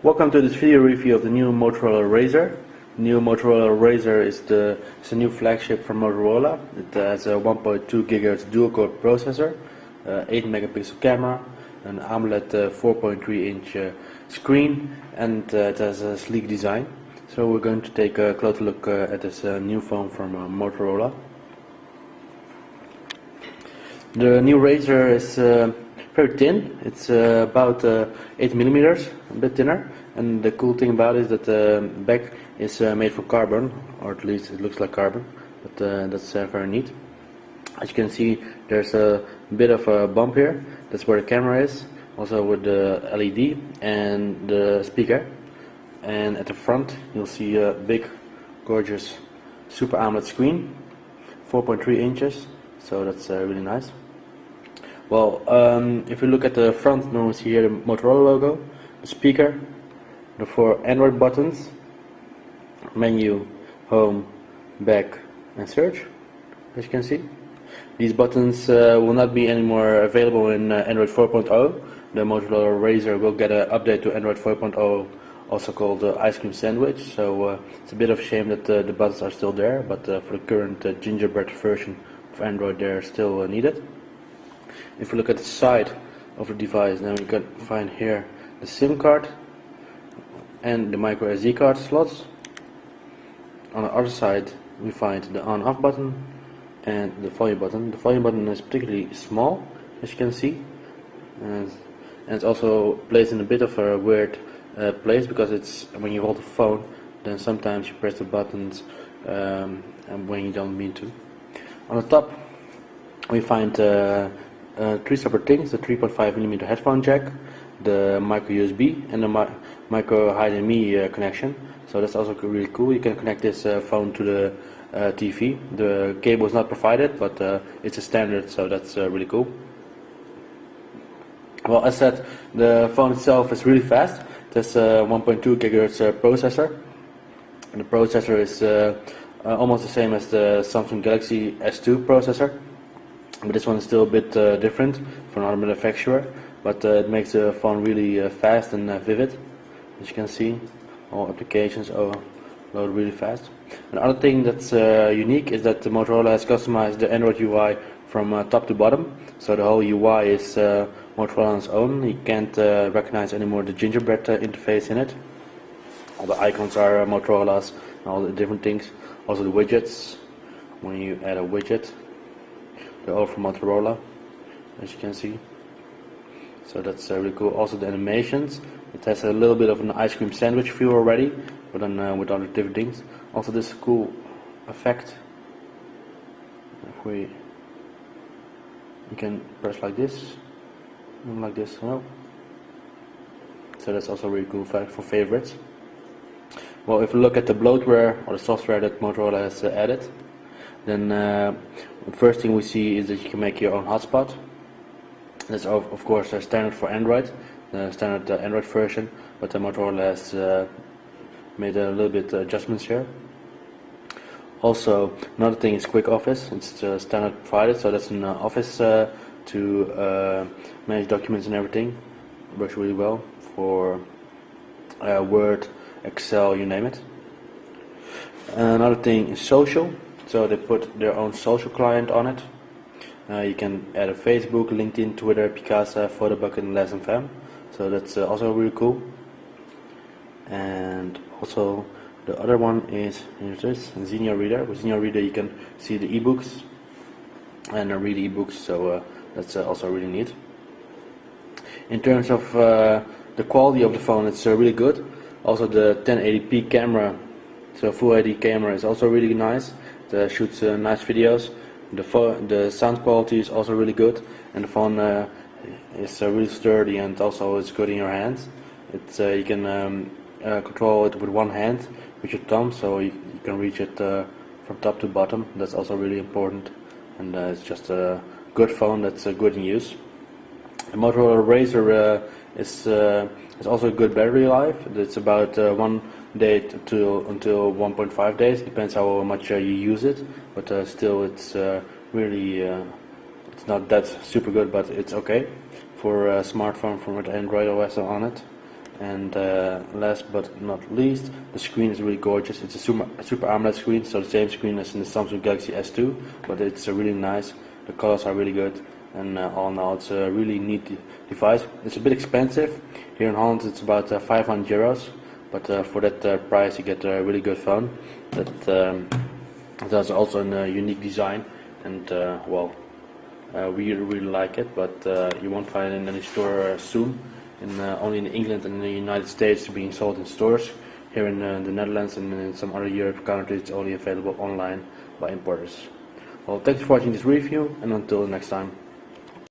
Welcome to this video review of the new Motorola Razr. The new Motorola Razr is a new flagship from Motorola. It has a 1.2 GHz dual-core processor, 8 megapixel camera, an AMOLED 4.3 inch screen, and it has a sleek design. So we're going to take a closer look at this new phone from Motorola. The new Razr is very thin. It's about 8 millimeters, a bit thinner. And the cool thing about it is that the back is made from carbon, or at least it looks like carbon. But that's very neat. As you can see, there's a bit of a bump here. That's where the camera is. Also with the LED and the speaker. And at the front, you'll see a big, gorgeous Super AMOLED screen, 4.3 inches. So that's really nice. Well, if you look at the front, now we see here the Motorola logo, the speaker, the 4 Android buttons, menu, home, back, and search, as you can see. These buttons will not be anymore available in Android 4.0. The Motorola Razr will get an update to Android 4.0, also called Ice Cream Sandwich, so it's a bit of a shame that the buttons are still there, but for the current gingerbread version of Android they're still needed. If you look at the side of the device, then we can find here the SIM card and the micro SD card slots. On the other side we find the on-off button and the volume button. The volume button is particularly small, as you can see, and it's also placed in a bit of a weird place, because it's when you hold the phone, then sometimes you press the buttons and when you don't mean to. On the top we find 3 separate things: the 3.5mm headphone jack, the micro USB, and the micro HDMI connection. So that's also really cool. You can connect this phone to the TV. The cable is not provided, but it's a standard, so that's really cool. Well, as said, the phone itself is really fast. There's a 1.2 GHz processor. And the processor is almost the same as the Samsung Galaxy S2 processor. But this one is still a bit different from another manufacturer, but it makes the phone really fast and vivid. As you can see, all applications load really fast. Another thing that's unique is that Motorola has customized the Android UI from top to bottom. So the whole UI is Motorola's own. You can't recognize anymore the gingerbread interface in it. All the icons are Motorola's, and all the different things. Also the widgets, when you add a widget, they're all from Motorola, as you can see. So that's really cool. Also the animations, it has a little bit of an ice cream sandwich feel already, but then with other different things. Also this cool effect, if you can press like this, and like this, no. So that's also really cool effect for favorites. Well, if you look at the bloatware or the software that Motorola has added, then the first thing we see is that you can make your own hotspot. That's of course standard for Android, the standard Android version, but Motorola has made a little bit adjustments here. Also, another thing is Quick Office. It's standard provided, so that's an office to manage documents and everything. It works really well for Word, Excel, you name it. Another thing is social. So they put their own social client on it. You can add a Facebook, LinkedIn, Twitter, Picasa, Photobucket, and Less.fm. So that's also really cool. And also the other one is, here's this, Zinio Reader. With Zinio Reader you can see the ebooks and read ebooks. So that's also really neat. In terms of the quality of the phone, it's really good. Also the 1080p camera, so Full HD camera, is also really nice. It shoots nice videos. The sound quality is also really good, and the phone is really sturdy, and also it's good in your hands. It's you can control it with one hand with your thumb, so you can reach it from top to bottom. That's also really important, and it's just a good phone that's good in use. The Motorola Razr is also a good battery life. It's about 1 day until 1.5 days, depends how much you use it, but still it's really it's not that super good, but it's okay for a smartphone from with Android OS on it. And last but not least, the screen is really gorgeous. It's a super AMOLED screen, so the same screen as in the Samsung Galaxy S2, but it's really nice. The colors are really good, and all in all, it's a really neat device. It's a bit expensive. Here in Holland, it's about 500 euros, but for that price, you get a really good phone that has also a unique design, and we really like it. But you won't find it in any store soon. Only in England and in the United States being sold in stores. Here in the Netherlands and in some other Europe countries, it's only available online by importers. Well, thanks for watching this review, and until next time.